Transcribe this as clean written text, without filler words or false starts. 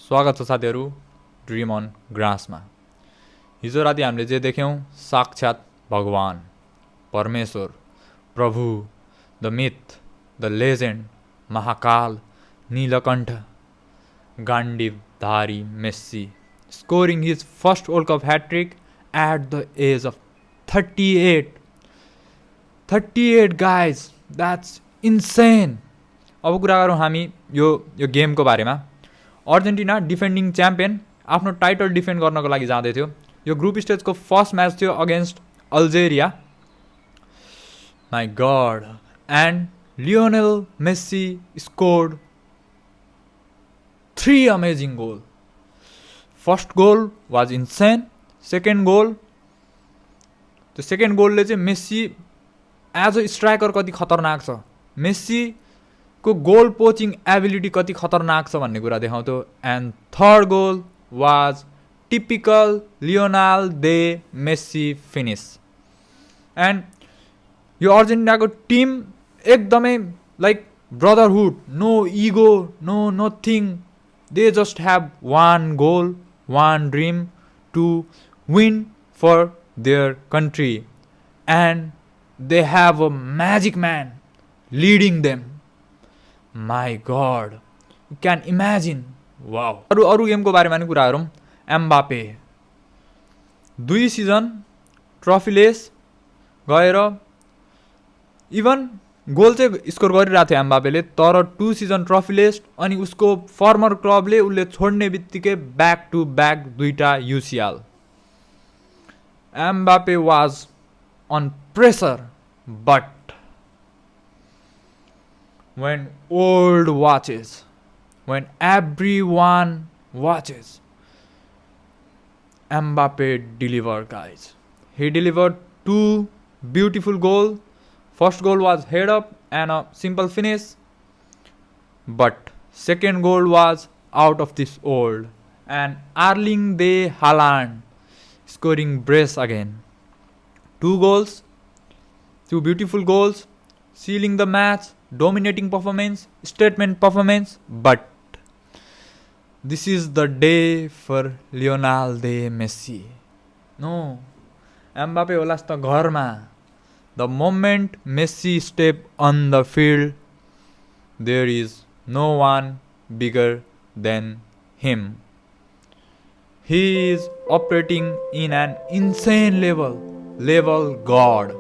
स्वागत छ साथीहरू ड्रिम अन ग्रासमा। हिजो राति हामीले जे देख्यौँ साक्षात भगवान, परमेश्वर, प्रभु, the myth, the legend, Mahakal, Neelkanth, गाण्डीवधारी Messi scoring his first World Cup hat-trick at the age of 38. 38 guys, that's insane. अब कुरा गरौँ हामी यो गेमको बारेमा। अर्जेन्टिना डिफेन्डिङ च्याम्पियन आफ्नो टाइटल डिफेन्ड गर्नको लागि जाँदै थियो। यो ग्रुप स्टेजको फर्स्ट म्याच थियो against Algeria. My god, and Lionel Messi scored 3 amazing goal. First goal was insane. Second goal, त्यो सेकेन्ड गोलले चाहिँ मेस्सी एज अ स्ट्राइकर कति खतरनाक छ, मेस्सीको गोल पोचिङ एबिलिटी कति खतरनाक छ भन्ने कुरा देखाउँथ्यो। And third goal was typical Lionel the Messi finish. And यो अर्जेन्टिनाको टिम एकदमै like brotherhood, no ego, no nothing. They just have one goal, one dream to win for their country, and they have a magic man leading them. My God, you can imagine. Wow. अरू गेमको बारेमा नि कुरा गरौँ। Mbappe 2 season ट्रफीलेस गएर even goal चाहिँ score गरिरहेको थियो एम्बापेले, तर 2 सिजन ट्रफीलेस अनि उसको फर्मर क्लबले उसले छोड्ने बित्तिकै ब्याक टु ब्याक 2टा UCL. Mbappe was on pressure, but when world watches, when everyone watches, Mbappe delivered, guys. He delivered 2 beautiful goals. First goal was head up and a simple finish, but second goal was out of this world, and Erling de Haaland scoring brace again. 2 goals, 2 beautiful goals, sealing the match, dominating performance, statement performance. But this is the day for Lionel de Messi. No, Mbappe होला त घरमा। The moment Messi step on the field, there is no one bigger than him. He is operating in an insane level God.